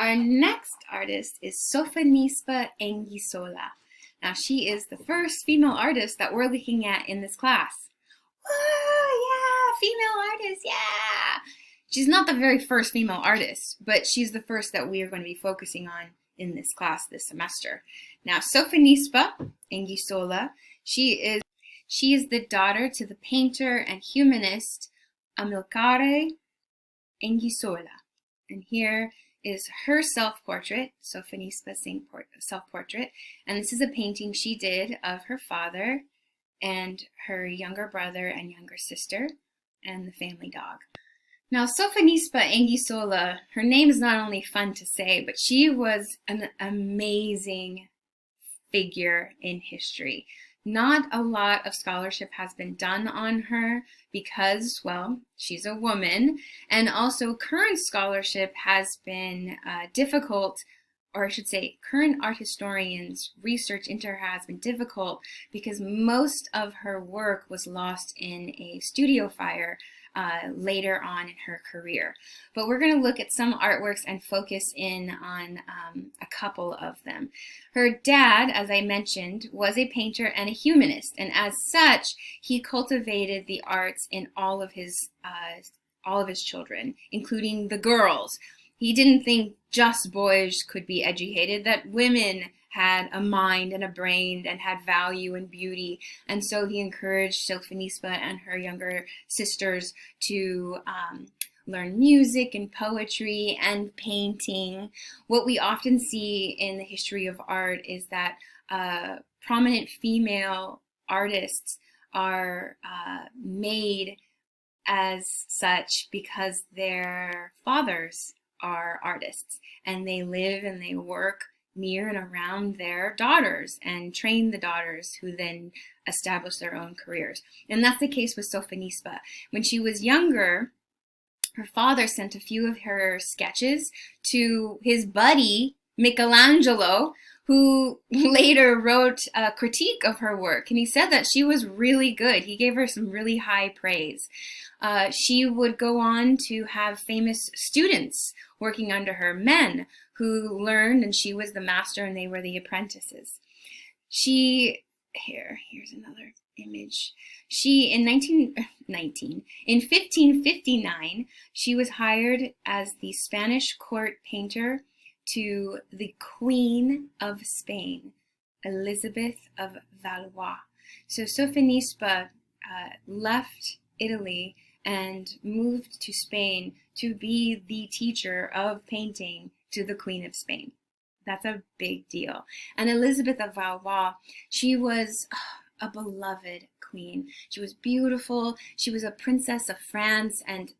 Our next artist is Sofonisba Engisola. Now, she is the first female artist that we're looking at in this class. Whoa, yeah, female artist, yeah! She's not the very first female artist, but she's the first that we are going to be focusing on in this class this semester. Now, Sofonisba Engisola, she is the daughter to the painter and humanist Amilcare Engisola. And here is her self-portrait, Sofonisba's self-portrait. And this is a painting she did of her father and her younger brother and younger sister and the family dog. Now, Sofonisba Engisola, her name is not only fun to say, but she was an amazing figure in history. Not a lot of scholarship has been done on her because, well, she's a woman, and also current scholarship has been difficult, or I should say current art historians' research into her has been difficult because most of her work was lost in a studio fire later on in her career. But we're going to look at some artworks and focus in on a couple of them. Her dad, as I mentioned, was a painter and a humanist, and as such, he cultivated the arts in all of his children, including the girls. He didn't think just boys could be educated, that women had a mind and a brain and had value and beauty. And so he encouraged Sofonisba and her younger sisters to learn music and poetry and painting. What we often see in the history of art is that prominent female artists are made as such because their fathers are artists and they live and they work near and around their daughters and train the daughters who then establish their own careers. And that's the case with Sofonisba. When she was younger, her father sent a few of her sketches to his buddy Michelangelo, who later wrote a critique of her work, and he said that she was really good. He gave her some really high praise. She would go on to have famous students working under her, men who learned, and she was the master and they were the apprentices. Here's another image. In 1559, she was hired as the Spanish court painter to the Queen of Spain, Elizabeth of Valois. So Sofonisba left Italy and moved to Spain to be the teacher of painting to the Queen of Spain. That's a big deal. And Elizabeth of Valois, she was a beloved queen. She was beautiful. She was a princess of France, and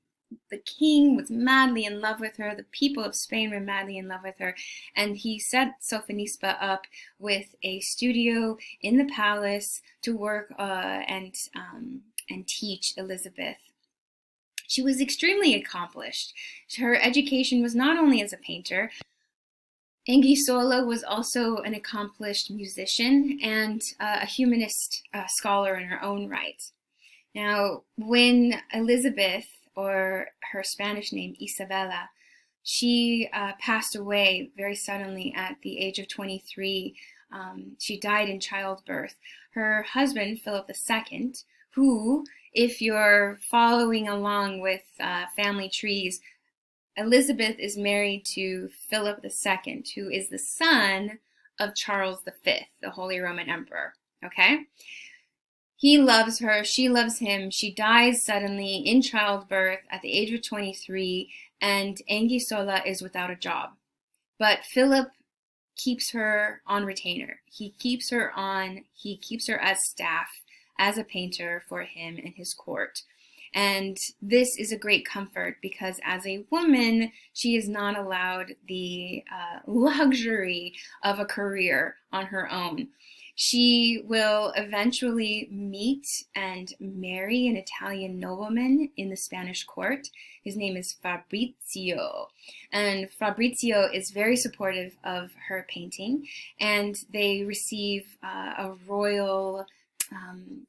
the king was madly in love with her. The people of Spain were madly in love with her. And he set Sofonisba up with a studio in the palace to work and teach Elizabeth. She was extremely accomplished. Her education was not only as a painter. Engisola was also an accomplished musician and a humanist scholar in her own right. Now, when Elizabeth, or her Spanish name Isabella, she passed away very suddenly at the age of 23. She died in childbirth. Her husband, Philip II, who, if you're following along with family trees, Elizabeth is married to Philip II, who is the son of Charles V, the Holy Roman Emperor, okay? He loves her, she loves him. She dies suddenly in childbirth at the age of 23, and Engisola is without a job. But Philip keeps her on retainer. He keeps her as staff, as a painter for him and his court. And this is a great comfort because as a woman, she is not allowed the luxury of a career on her own. She will eventually meet and marry an Italian nobleman in the Spanish court. His name is Fabrizio. And Fabrizio is very supportive of her painting, and they receive a royal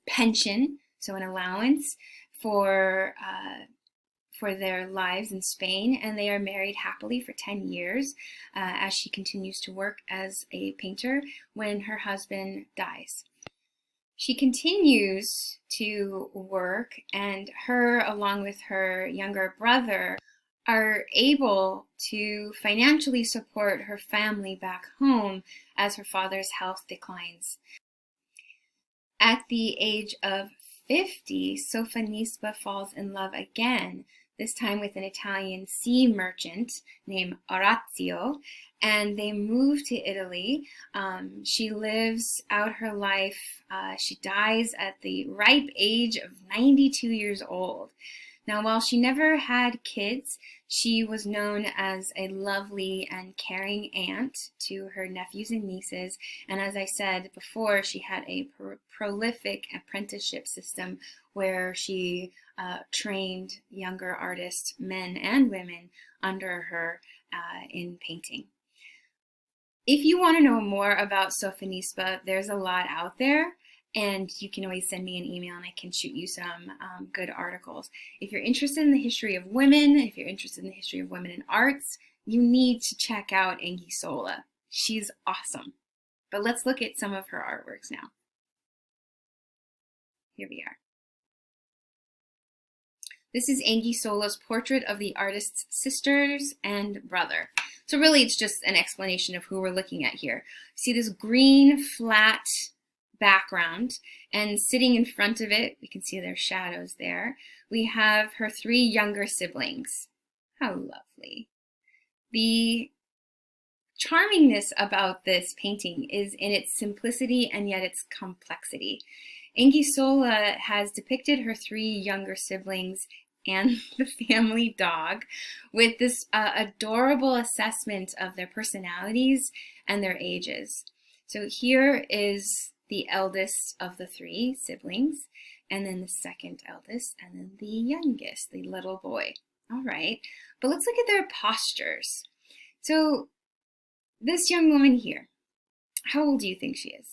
pension, so an allowance, for for their lives in Spain, and they are married happily for 10 years as she continues to work as a painter when her husband dies. She continues to work, and her, along with her younger brother, are able to financially support her family back home as her father's health declines. At the age of 50, Sophonisba falls in love again, this time with an Italian sea merchant named Orazio, and they move to Italy. She lives out her life. She dies at the ripe age of 92 years old. Now, while she never had kids, she was known as a lovely and caring aunt to her nephews and nieces. And as I said before, she had a prolific apprenticeship system where she trained younger artists, men and women, under her in painting. If you want to know more about Sophonisba, there's a lot out there. And you can always send me an email and I can shoot you some good articles. If you're interested in the history of women, if you're interested in the history of women in arts, you need to check out Anguissola. She's awesome. But let's look at some of her artworks now. Here we are. This is Anguissola's portrait of the artist's sisters and brother. So really it's just an explanation of who we're looking at here. See this green, flat background, and sitting in front of it, we can see their shadows there, we have her three younger siblings. How lovely. The charmingness about this painting is in its simplicity and yet its complexity. Anguissola has depicted her three younger siblings and the family dog with this adorable assessment of their personalities and their ages. So here is the eldest of the three siblings, and then the second eldest, and then the youngest, the little boy. All right, but let's look at their postures. So this young woman here, how old do you think she is?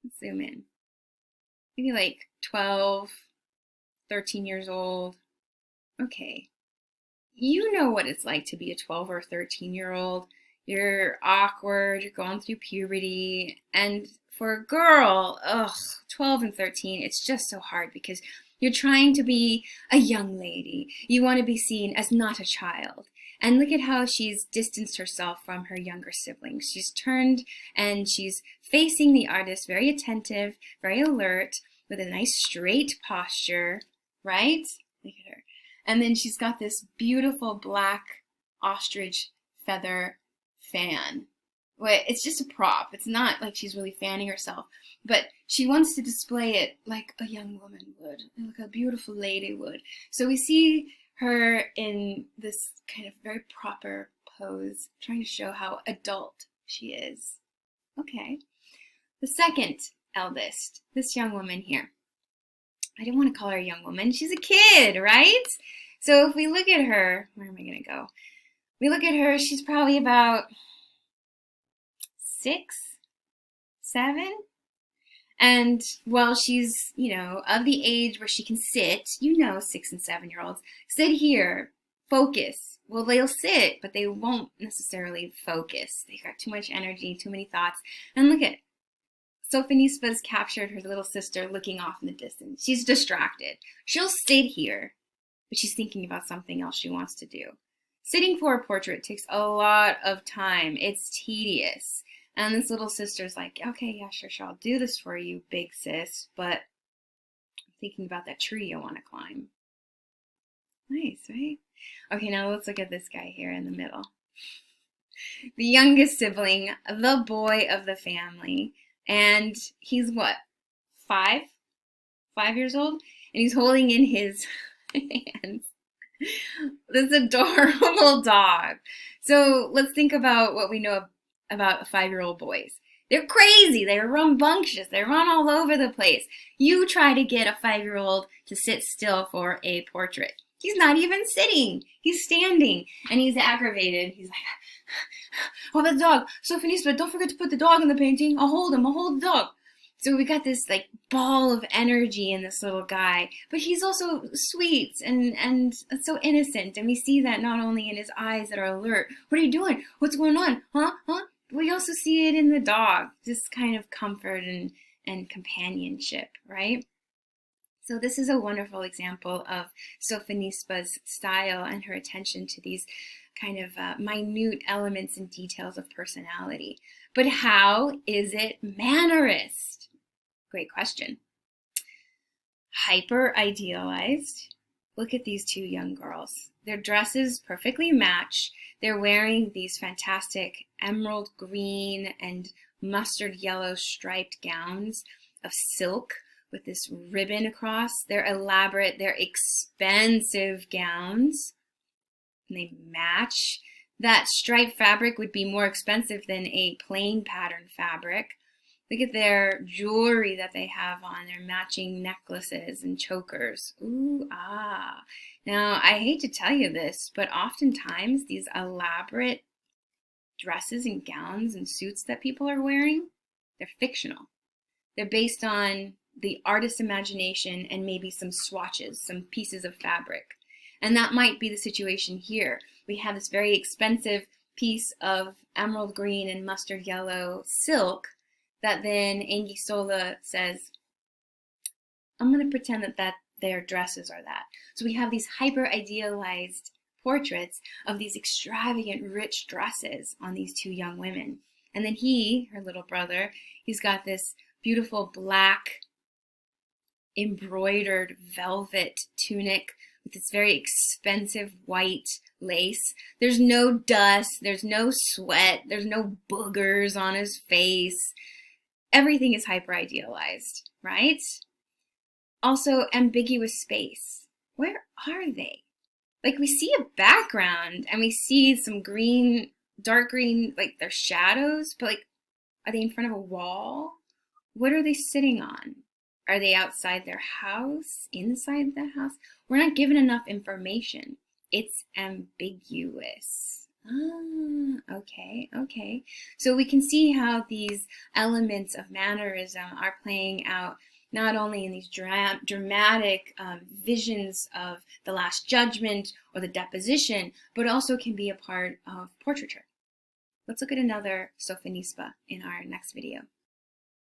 Let's zoom in. Maybe like 12, 13 years old. Okay, you know what it's like to be a 12 or 13-year-old. You're awkward, you're going through puberty, and for a girl, 12 and 13, it's just so hard because you're trying to be a young lady. You want to be seen as not a child. And look at how she's distanced herself from her younger siblings. She's turned and she's facing the artist, very attentive, very alert, with a nice straight posture, right? Look at her. And then she's got this beautiful black ostrich feather fan. Well, it's just a prop. It's not like she's really fanning herself, but she wants to display it like a young woman would, like a beautiful lady would. So we see her in this kind of very proper pose, trying to show how adult she is. Okay. The second eldest, this young woman here. I didn't want to call her a young woman. She's a kid, right? So if we look at her, where am I going to go? We look at her, she's probably about 6, 7. And while she's, of the age where she can sit, 6 and 7-year-olds, sit here, focus. Well, they'll sit, but they won't necessarily focus. They've got too much energy, too many thoughts. And look at Sophonisba's captured her little sister looking off in the distance. She's distracted. She'll sit here, but she's thinking about something else she wants to do. Sitting for a portrait takes a lot of time. It's tedious. And this little sister's like, okay, yeah, sure, I'll do this for you, big sis, but I'm thinking about that tree I want to climb. Nice, right? Okay, now let's look at this guy here in the middle. The youngest sibling, the boy of the family, and he's what, 5 years old? And he's holding in his hands this adorable dog. So let's think about what we know about 5-year-old boys. They're crazy, they're rambunctious, they run all over the place. You try to get a 5-year-old to sit still for a portrait. He's not even sitting, he's standing, and he's aggravated. He's like, oh, the dog, Sophonisba, don't forget to put the dog in the painting. I'll hold him, I'll hold the dog. So we got this like ball of energy in this little guy, but he's also sweet and so innocent. And we see that not only in his eyes that are alert. What are you doing? What's going on? Huh? Huh? We also see it in the dog, this kind of comfort and companionship, right? So this is a wonderful example of Sophonisba's style and her attention to these kind of minute elements and details of personality. But how is it mannerist? Great question. Hyper idealized. Look at these two young girls. Their dresses perfectly match. They're wearing these fantastic emerald green and mustard yellow striped gowns of silk with this ribbon across. They're elaborate, they're expensive gowns, and they match. That striped fabric would be more expensive than a plain pattern fabric. Look at their jewelry that they have on, their matching necklaces and chokers. Ooh, ah. Now, I hate to tell you this, but oftentimes these elaborate dresses and gowns and suits that people are wearing, they're fictional. They're based on the artist's imagination and maybe some swatches, some pieces of fabric. And that might be the situation here. We have this very expensive piece of emerald green and mustard yellow silk that then Anguissola says, I'm going to pretend that their dresses are that. So we have these hyper-idealized portraits of these extravagant, rich dresses on these two young women. And then he, her little brother, he's got this beautiful black embroidered velvet tunic with this very expensive white lace. There's no dust, there's no sweat, there's no boogers on his face. Everything is hyper idealized, right? Also, ambiguous space. Where are they? Like, we see a background and we see some green, dark green, like they're shadows, but like, are they in front of a wall? What are they sitting on? Are they outside their house? Inside the house? We're not given enough information. It's ambiguous. Ah, okay. So we can see how these elements of mannerism are playing out not only in these dramatic visions of the Last Judgment or the Deposition, but also can be a part of portraiture. Let's look at another Sophonisba in our next video.